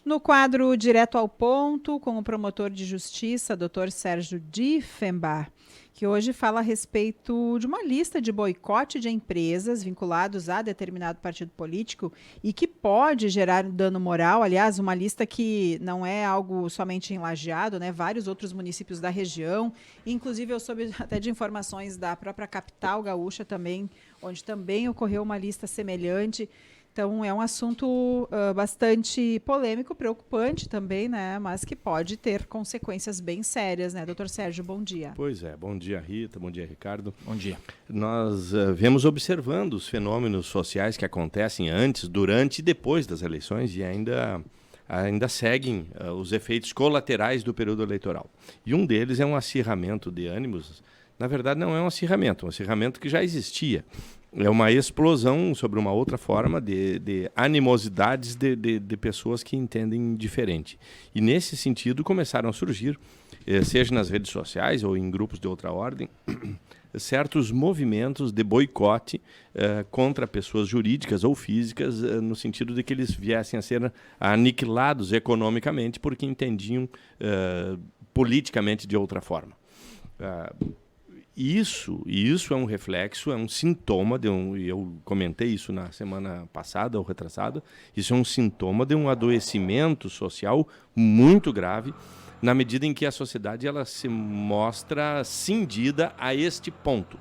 No quadro Direto ao Ponto, com o promotor de justiça, Dr. Sérgio Diefenbach, que hoje fala a respeito de uma lista de boicote de empresas vinculados a determinado partido político e que pode gerar um dano moral. Aliás, uma lista que não é algo somente em Lajeado, né? Vários outros municípios da região. Inclusive, eu soube até de informações da própria capital gaúcha também, onde também ocorreu uma lista semelhante. Então, é um assunto bastante polêmico, preocupante também, né? Mas que pode ter consequências bem sérias, né? Doutor Sérgio, bom dia. Pois é, bom dia Rita, bom dia Ricardo. Bom dia. Nós viemos observando os fenômenos sociais que acontecem antes, durante e depois das eleições e ainda seguem os efeitos colaterais do período eleitoral. E um deles é um acirramento de ânimos. Na verdade, não é um acirramento que já existia. É uma explosão sobre uma outra forma de animosidades de pessoas que entendem diferente. E nesse sentido começaram a surgir, seja nas redes sociais ou em grupos de outra ordem, certos movimentos de boicote contra pessoas jurídicas ou físicas, no sentido de que eles viessem a ser aniquilados economicamente porque entendiam politicamente de outra forma. Isso é um reflexo, é um sintoma e eu comentei isso na semana passada ou retrasada, isso é um sintoma de um adoecimento social muito grave, na medida em que a sociedade ela se mostra cindida a este ponto.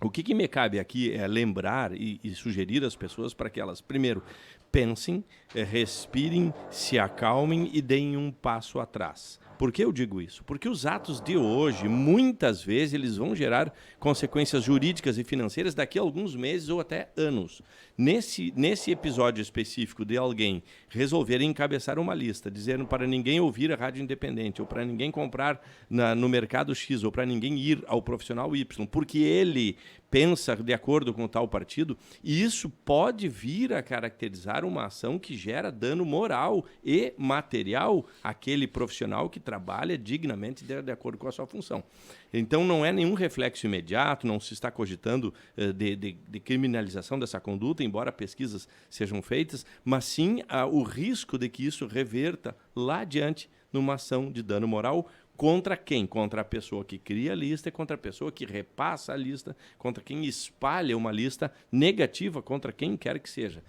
O que me cabe aqui é lembrar e sugerir às pessoas para que elas, primeiro, pensem, respirem, se acalmem e deem um passo atrás. Por que eu digo isso? Porque os atos de hoje, muitas vezes, eles vão gerar consequências jurídicas e financeiras daqui a alguns meses ou até anos. Nesse episódio específico de alguém resolver encabeçar uma lista, dizendo para ninguém ouvir a rádio independente, ou para ninguém comprar no mercado X, ou para ninguém ir ao profissional Y, porque ele pensa de acordo com tal partido, e isso pode vir a caracterizar uma ação que gera dano moral e material àquele profissional que trabalha dignamente de acordo com a sua função. Então não é nenhum reflexo imediato, não se está cogitando de criminalização dessa conduta, embora pesquisas sejam feitas, mas sim o risco de que isso reverta lá adiante numa ação de dano moral. Contra quem? Contra a pessoa que cria a lista, contra a pessoa que repassa a lista, contra quem espalha uma lista negativa, contra quem quer que seja.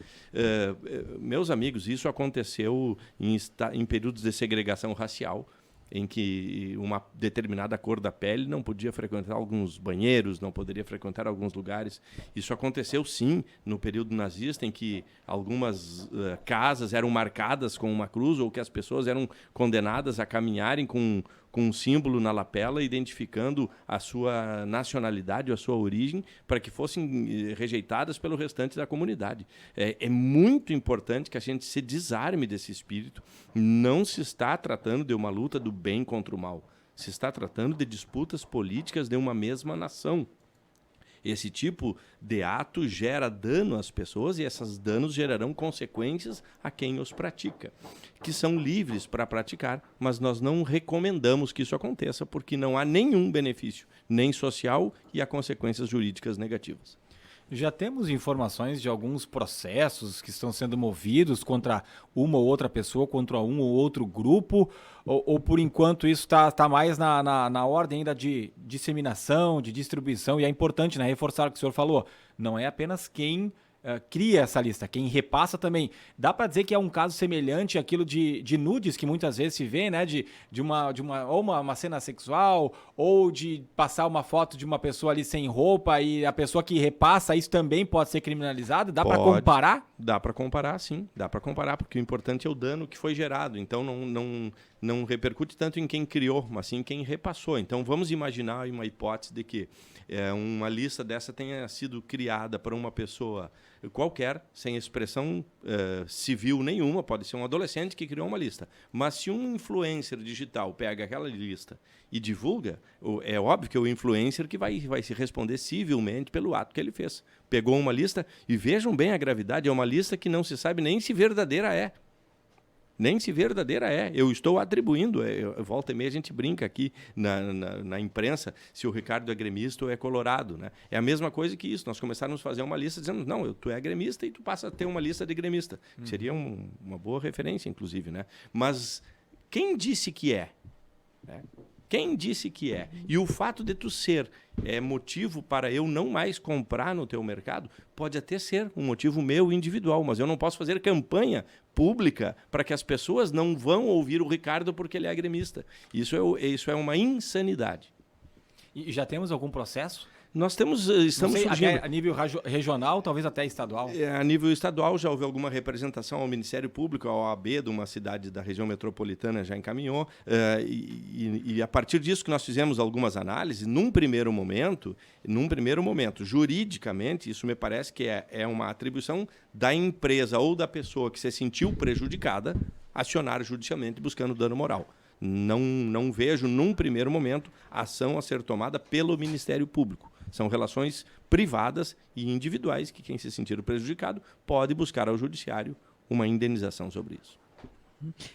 Meus amigos, isso aconteceu em períodos de segregação racial, em que uma determinada cor da pele não podia frequentar alguns banheiros, não poderia frequentar alguns lugares. Isso aconteceu, sim, no período nazista, em que algumas casas eram marcadas com uma cruz ou que as pessoas eram condenadas a caminharem com um símbolo na lapela, identificando a sua nacionalidade ou a sua origem, para que fossem rejeitadas pelo restante da comunidade. É muito importante que a gente se desarme desse espírito. Não se está tratando de uma luta do bem contra o mal. Se está tratando de disputas políticas de uma mesma nação. Esse tipo de ato gera dano às pessoas e esses danos gerarão consequências a quem os pratica, que são livres para praticar, mas nós não recomendamos que isso aconteça porque não há nenhum benefício, nem social, e há consequências jurídicas negativas. Já temos informações de alguns processos que estão sendo movidos contra uma ou outra pessoa, contra um ou outro grupo, ou por enquanto isso está mais na ordem ainda de disseminação, de distribuição, e é importante, né, reforçar o que o senhor falou, não é apenas quem cria essa lista, quem repassa também. Dá para dizer que é um caso semelhante àquilo de nudes que muitas vezes se vê, né? De uma cena sexual, ou de passar uma foto de uma pessoa ali sem roupa e a pessoa que repassa, isso também pode ser criminalizado? Dá para comparar? Dá para comparar, sim. Dá para comparar, porque o importante é o dano que foi gerado. Então não repercute tanto em quem criou, mas sim em quem repassou. Então vamos imaginar uma hipótese de que uma lista dessa tenha sido criada por uma pessoa qualquer, sem expressão civil nenhuma, pode ser um adolescente que criou uma lista. Mas se um influencer digital pega aquela lista e divulga, é óbvio que é o influencer que vai se responder civilmente pelo ato que ele fez. Pegou uma lista, e vejam bem a gravidade, é uma lista que não se sabe nem se verdadeira é. Nem se verdadeira é. Eu estou atribuindo. Volta e meia a gente brinca aqui na imprensa se o Ricardo é gremista ou é colorado. Né? É a mesma coisa que isso. Nós começamos a fazer uma lista dizendo, não, tu é gremista e tu passa a ter uma lista de gremista. Seria uma boa referência, inclusive. Né? Mas quem disse que é? Né? Quem disse que é? E o fato de tu ser motivo para eu não mais comprar no teu mercado pode até ser um motivo meu individual, mas eu não posso fazer campanha pública para que as pessoas não vão ouvir o Ricardo porque ele é gremista. Isso é uma insanidade. E já temos algum processo? Nós estamos surgindo. A nível regional, talvez até estadual? A nível estadual já houve alguma representação ao Ministério Público, ao OAB de uma cidade da região metropolitana já encaminhou, e a partir disso que nós fizemos algumas análises, num primeiro momento, juridicamente, isso me parece que é uma atribuição da empresa ou da pessoa que se sentiu prejudicada acionar judicialmente buscando dano moral. Não vejo, num primeiro momento, a ação a ser tomada pelo Ministério Público. São relações privadas e individuais que quem se sentir prejudicado pode buscar ao judiciário uma indenização sobre isso.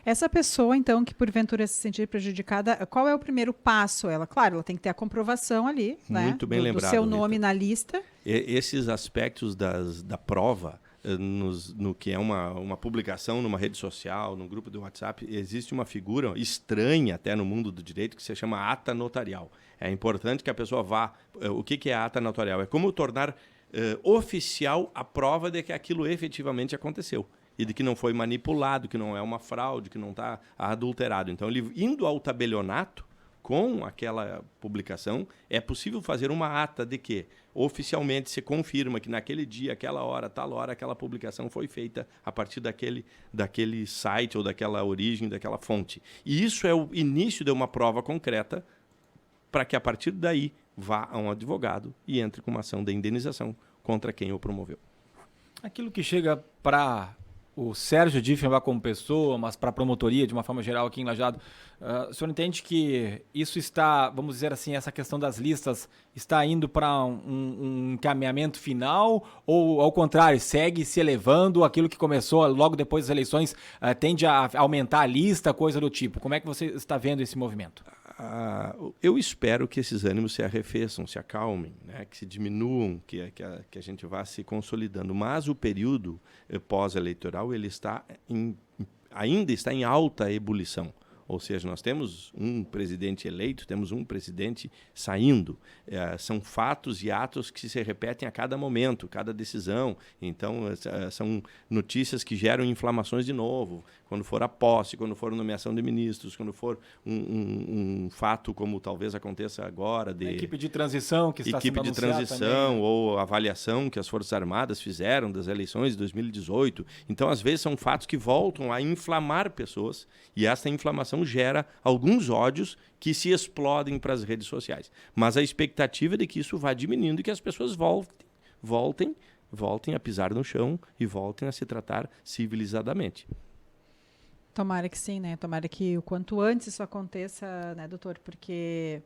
Essa pessoa, então, que porventura se sentir prejudicada, qual é o primeiro passo? Ela tem que ter a comprovação ali, muito bem lembrado, do seu nome na lista. Esses aspectos da prova, no que é uma publicação numa rede social, num grupo do WhatsApp, existe uma figura estranha até no mundo do direito que se chama ata notarial. É importante que a pessoa vá... O que é a ata notarial? É como tornar oficial a prova de que aquilo efetivamente aconteceu e de que não foi manipulado, que não é uma fraude, que não está adulterado. Então, ele indo ao tabelionato com aquela publicação, é possível fazer uma ata de que oficialmente se confirma que naquele dia, aquela hora, tal hora, aquela publicação foi feita a partir daquele site ou daquela origem, daquela fonte. E isso é o início de uma prova concreta para que a partir daí vá a um advogado e entre com uma ação de indenização contra quem o promoveu. Aquilo que chega para o Sérgio Diefenbach como pessoa, mas para a promotoria de uma forma geral aqui em Lajeado, o senhor entende que isso está, vamos dizer assim, essa questão das listas está indo para um encaminhamento final ou, ao contrário, segue se elevando, aquilo que começou logo depois das eleições tende a aumentar a lista, coisa do tipo? Como é que você está vendo esse movimento? Eu espero que esses ânimos se arrefeçam, se acalmem, né? Que se diminuam, que a gente vá se consolidando. Mas o período pós-eleitoral ele ainda está em alta ebulição. Ou seja, nós temos um presidente eleito, temos um presidente saindo. São fatos e atos que se repetem a cada momento, cada decisão. Então, são notícias que geram inflamações de novo. Quando for a posse, quando for a nomeação de ministros, quando for um fato como talvez aconteça agora de... A equipe de transição que está sendo anunciada também, equipe de transição ou avaliação que as Forças Armadas fizeram das eleições de 2018. Então, às vezes, são fatos que voltam a inflamar pessoas e essa inflamação gera alguns ódios que se explodem para as redes sociais. Mas a expectativa é de que isso vá diminuindo e que as pessoas voltem a pisar no chão e voltem a se tratar civilizadamente. Tomara que sim, né? Tomara que o quanto antes isso aconteça, né, doutor? Porque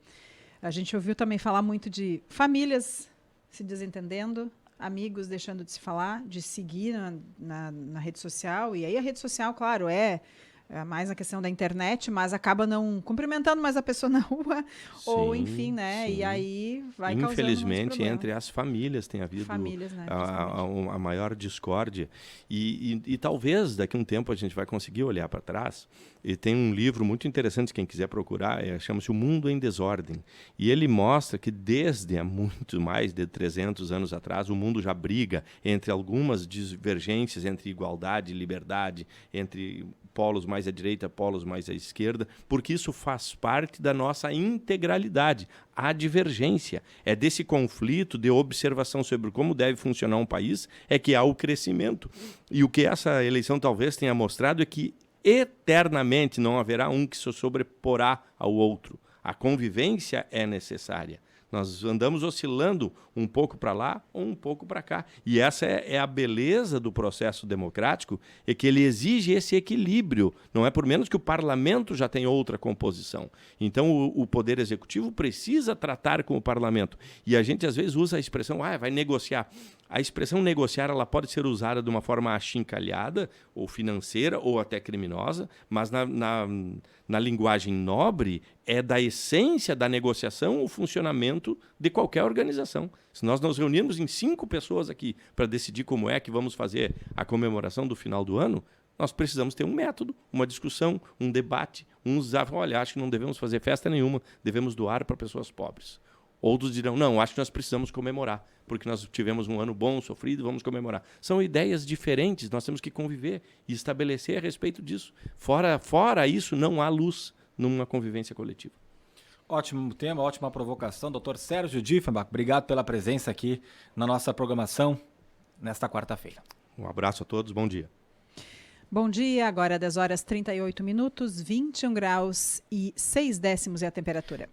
a gente ouviu também falar muito de famílias se desentendendo, amigos deixando de se falar, de seguir na rede social. E aí a rede social, claro, é mais na questão da internet, mas acaba não cumprimentando mais a pessoa na rua, sim, ou enfim, né? Sim. E aí vai causando infelizmente, entre as famílias tem havido né, a maior discórdia. E talvez daqui a um tempo a gente vai conseguir olhar para trás. E tem um livro muito interessante, quem quiser procurar, chama-se O Mundo em Desordem. E ele mostra que desde há muito mais de 300 anos atrás, o mundo já briga entre algumas divergências entre igualdade e liberdade, entre polos mais à direita, polos mais à esquerda, porque isso faz parte da nossa integralidade. A divergência é desse conflito de observação sobre como deve funcionar um país, é que há o crescimento. E o que essa eleição talvez tenha mostrado é que eternamente não haverá um que se sobreporá ao outro. A convivência é necessária. Nós andamos oscilando um pouco para lá ou um pouco para cá. E essa é a beleza do processo democrático, é que ele exige esse equilíbrio. Não é por menos que o parlamento já tem outra composição. Então, o poder executivo precisa tratar com o parlamento. E a gente, às vezes, usa a expressão, vai negociar. A expressão negociar, ela pode ser usada de uma forma achincalhada, ou financeira, ou até criminosa, mas na linguagem nobre, é da essência da negociação o funcionamento de qualquer organização. Se nós nos reunirmos em 5 pessoas aqui para decidir como é que vamos fazer a comemoração do final do ano, nós precisamos ter um método, uma discussão, um debate. Uns dizem, olha, acho que não devemos fazer festa nenhuma, devemos doar para pessoas pobres. Outros dirão, não, acho que nós precisamos comemorar, porque nós tivemos um ano bom, sofrido, vamos comemorar. São ideias diferentes, nós temos que conviver e estabelecer a respeito disso. Fora isso, não há luz numa convivência coletiva. Ótimo tema, ótima provocação. Dr. Sérgio Diefenbach, obrigado pela presença aqui na nossa programação nesta quarta-feira. Um abraço a todos, bom dia. Bom dia, agora 10 horas 38 minutos, 21 graus e 6 décimos é a temperatura.